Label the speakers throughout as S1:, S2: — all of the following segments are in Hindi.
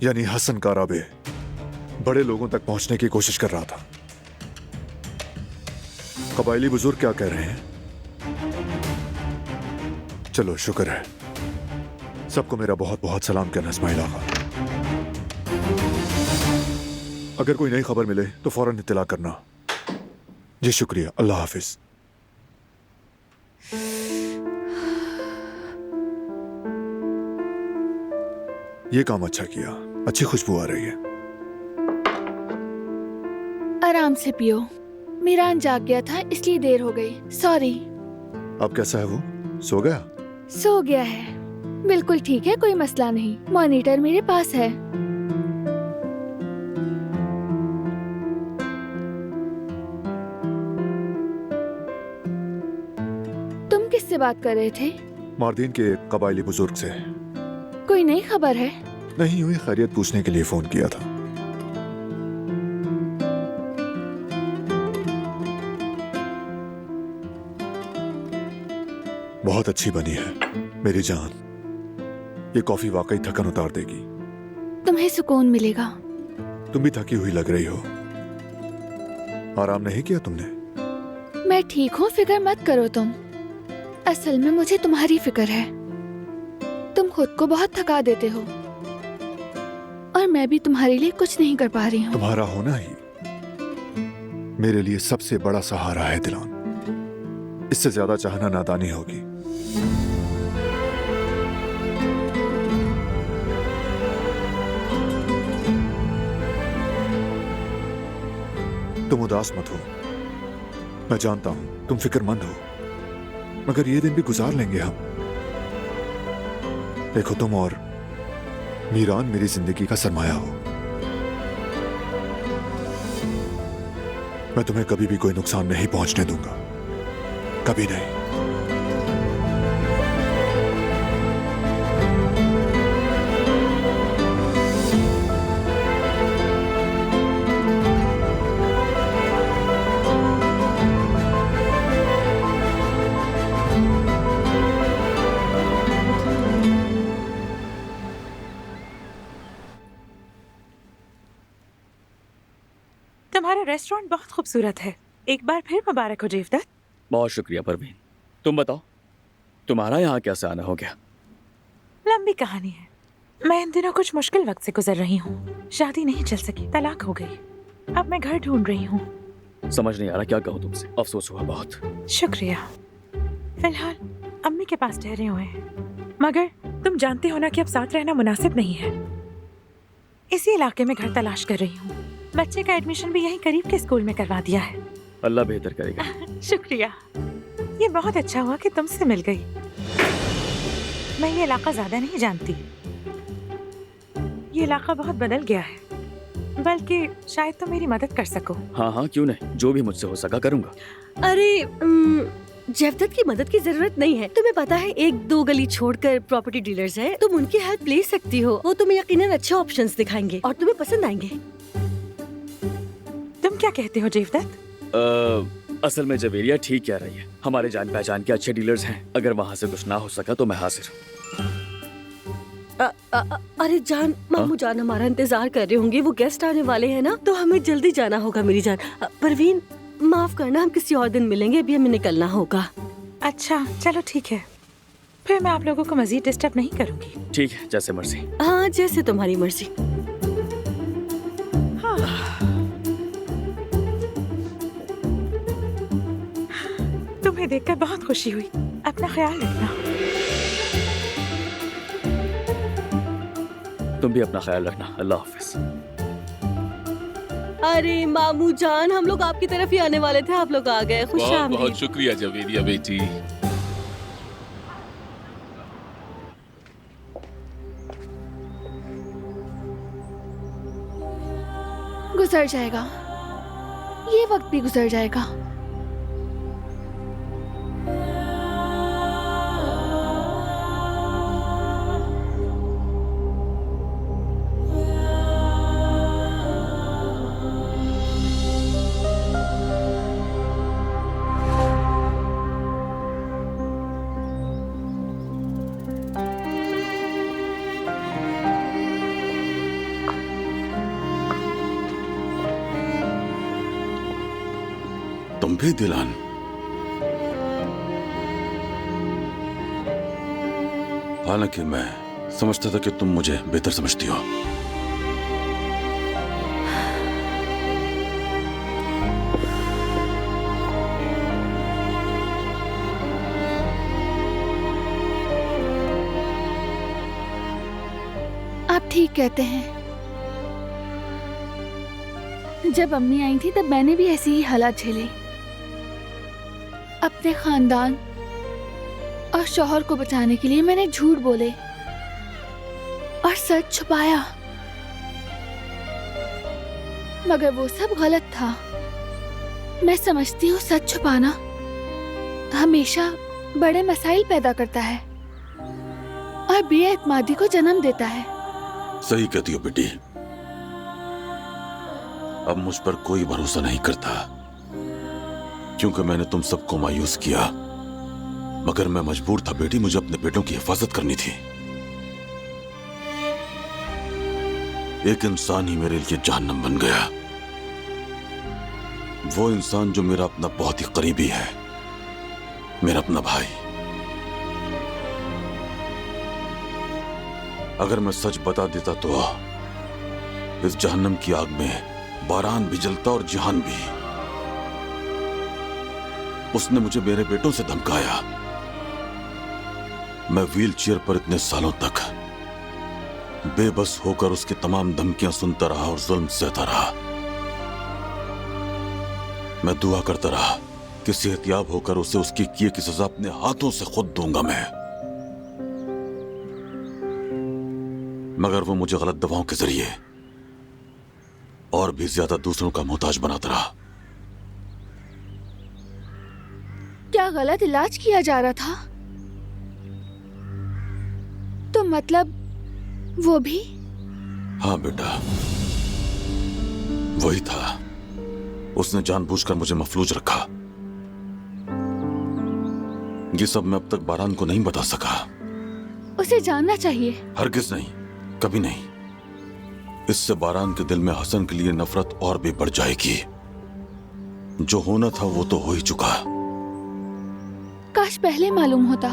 S1: यानी हसन काराबे बड़े लोगों तक पहुंचने की कोशिश कर रहा था। कबायली बुजुर्ग क्या कह रहे हैं? चलो शुक्र है। सबको मेरा बहुत बहुत सलाम कहना इस्माइल आगा। अगर कोई नई खबर मिले तो फौरन इत्तला करना। जी शुक्रिया, अल्लाह हाफिज। ये काम अच्छा किया, अच्छी खुशबू आ रही है।
S2: आराम से पियो। मीरान जाग गया था इसलिए देर हो गई, सॉरी।
S1: अब कैसा है वो? सो गया?
S2: सो गया है, बिल्कुल ठीक है, कोई मसला नहीं। मॉनिटर मेरे पास है। तुम किससे बात कर रहे थे?
S1: मार्दीन के एक कबायली बुजुर्ग से।
S2: कोई नई खबर है?
S1: नहीं, यूं ही खैरियत पूछने के लिए फोन किया था। बहुत अच्छी बनी है मेरी जान। ये कॉफी वाकई थकन उतार देगी।
S2: तुम्हें सुकून मिलेगा।
S1: तुम भी थकी हुई लग रही हो। आराम नहीं किया तुमने?
S2: मैं ठीक हूँ, फिक्र मत करो तुम। असल में मुझे तुम्हारी फिक्र है। तुम खुद को बहुत थका देते हो और मैं भी तुम्हारे लिए कुछ नहीं कर पा रही हूँ।
S1: तुम्हारा होना ही मेरे लिए सबसे बड़ा सहारा है दिलान। इससे ज्यादा चाहना नादानी होगी। तुम उदास मत हो, मैं जानता हूं तुम फिक्रमंद हो, मगर ये दिन भी गुजार लेंगे हम। देखो, तुम और मीरान मेरी जिंदगी का सरमाया हो। मैं तुम्हें कभी भी कोई नुकसान नहीं पहुंचने दूंगा, कभी नहीं।
S3: तुम्हारा रेस्टोरेंट बहुत खूबसूरत है। एक बार फिर मुबारक हो जेवदत।
S4: बहुत शुक्रिया परवीन। तुम बताओ, तुम्हारा यहाँ कैसे आना हो गया?
S3: लंबी कहानी है। मैं इन दिनों कुछ मुश्किल वक्त से गुजर रही हूँ। शादी नहीं चल सकी, तलाक हो गई। अब मैं घर ढूंढ रही हूँ।
S4: समझ नहीं आ रहा क्या कहूँ तुमसे, अफसोस हुआ बहुत।
S3: शुक्रिया। फिलहाल अम्मी के पास ठहरे हुए हैं, मगर तुम जानते हो ना कि अब साथ रहना मुनासिब नहीं है। इसी इलाके में घर तलाश कर रही हूँ। बच्चे का एडमिशन भी यहीं करीब के स्कूल में करवा दिया है।
S4: अल्लाह बेहतर करेगा।
S3: शुक्रिया। ये बहुत अच्छा हुआ कि तुमसे मिल गई। मैं ये इलाका ज्यादा नहीं जानती। ये इलाका बहुत बदल गया है, बल्कि शायद तुम मेरी मदद कर सको।
S4: हाँ हाँ, क्यों नहीं, जो भी मुझसे हो सका करूँगा।
S5: अरे जेवदत की मदद की जरूरत नहीं है। तुम्हें पता है, एक दो गली छोड़कर प्रॉपर्टी डीलर्स हैं। तुम उनकी हेल्प ले सकती हो। वो तुम्हें यकीनन अच्छे ऑप्शंस दिखाएंगे और तुम्हें पसंद आएंगे।
S3: तुम क्या कहते हो जेवदत?
S4: असल में जवेरिया ठीक कह रही है। हमारे जान पहचान के अच्छे डीलर्स हैं। अगर वहाँ से कुछ ना हो सका तो मैं हाजिर हूँ।
S5: अरे जान, मामू जान हमारा इंतजार कर रहे होंगे। वो गेस्ट आने वाले हैं ना, तो हमें जल्दी जाना होगा मेरी जान। परवीन माफ करना, हम किसी और दिन मिलेंगे, अभी हमें निकलना होगा।
S3: अच्छा चलो ठीक है, फिर मैं आप लोगों को मजीद डिस्टर्ब नहीं करूंगी।
S4: ठीक है, जैसे मर्जी।
S5: हाँ, जैसे तुम्हारी मर्जी।
S3: तुम्हें देखकर बहुत खुशी हुई। अपना ख्याल रखना।
S4: तुम भी अपना ख्याल रखना। अल्लाह हाफिज।
S5: अरे मामू जान, हम लोग आपकी तरफ ही आने वाले थे, आप लोग आ गए। खुश
S6: बहुत
S5: आमदीद।
S6: बहुत शुक्रिया जवेरिया बेटी।
S2: गुजर जाएगा, ये वक्त भी गुजर जाएगा।
S6: तुम भी दिलान? हालांकि मैं समझता था कि तुम मुझे बेहतर समझती हो।
S2: आप ठीक कहते हैं। जब अम्मी आई थी तब मैंने भी ऐसी ही हालात झेले। अपने खानदान और शौहर को बचाने के लिए मैंने झूठ बोले और सच छुपाया, मगर वो सब गलत था। मैं समझती हूँ सच छुपाना हमेशा बड़े मसाइल पैदा करता है और बेएतमादी को जन्म देता है।
S6: सही कहती हो बेटी। अब मुझ पर कोई भरोसा नहीं करता, क्योंकि मैंने तुम सबको मायूस किया। मगर मैं मजबूर था बेटी, मुझे अपने बेटों की हिफाजत करनी थी। एक इंसान ही मेरे लिए जहन्नम बन गया। वो इंसान जो मेरा अपना बहुत ही करीबी है, मेरा अपना भाई। अगर मैं सच बता देता तो इस जहन्नम की आग में बारान भी जलता और जहान भी। उसने मुझे मेरे बेटों से धमकाया। मैं व्हीलचेयर पर इतने सालों तक बेबस होकर उसकी तमाम धमकियां सुनता रहा और जुल्म सहता रहा। मैं दुआ करता रहा कि सेहतयाब होकर उसे उसकी किए की सजा अपने हाथों से खुद दूंगा मैं। मगर वो मुझे गलत दवाओं के जरिए और भी ज्यादा दूसरों का मोहताज बनाता रहा।
S2: क्या गलत इलाज किया जा रहा था? तो मतलब वो भी?
S6: हाँ बेटा, वही था। उसने जानबूझकर मुझे मफलूज रखा। ये सब मैं अब तक बारान को नहीं बता सका।
S2: उसे जानना चाहिए।
S6: हरगिज नहीं, कभी नहीं। इससे बारान के दिल में हसन के लिए नफरत और भी बढ़ जाएगी। जो होना था वो तो हो ही चुका।
S2: काश पहले मालूम होता।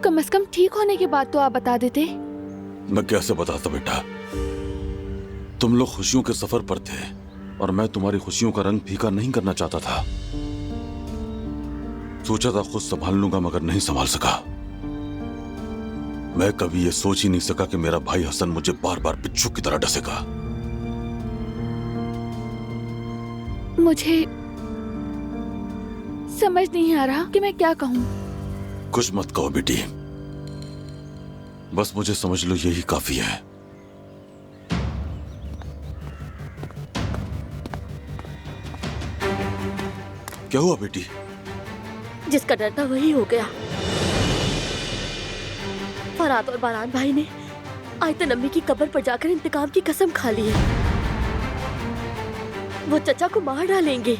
S2: कम से कम ठीक होने के बाद तो आप बता देते।
S6: मैं कैसे बताता बेटा? तुम लोग खुशियों के सफर पर थे और मैं तुम्हारी खुशियों का रंग फीका नहीं करना चाहता था। सोचा था खुद संभाल लूंगा, मगर नहीं संभाल सका। मैं कभी ये सोच ही नहीं सका कि मेरा भाई हसन मुझे बार बार बिच्छू की तरह डसेगा।
S2: मुझे समझ नहीं आ रहा कि मैं क्या कहूँ।
S6: कुछ मत कहो बेटी, बस मुझे समझ लो, यही काफी है। क्या हुआ बेटी?
S5: जिसका डर था वही हो गया। फरात और बारान भाई ने आयतन अम्मी की कब्र पर जाकर इंतकाम की कसम खा ली है। वो चचा को मार डालेंगे।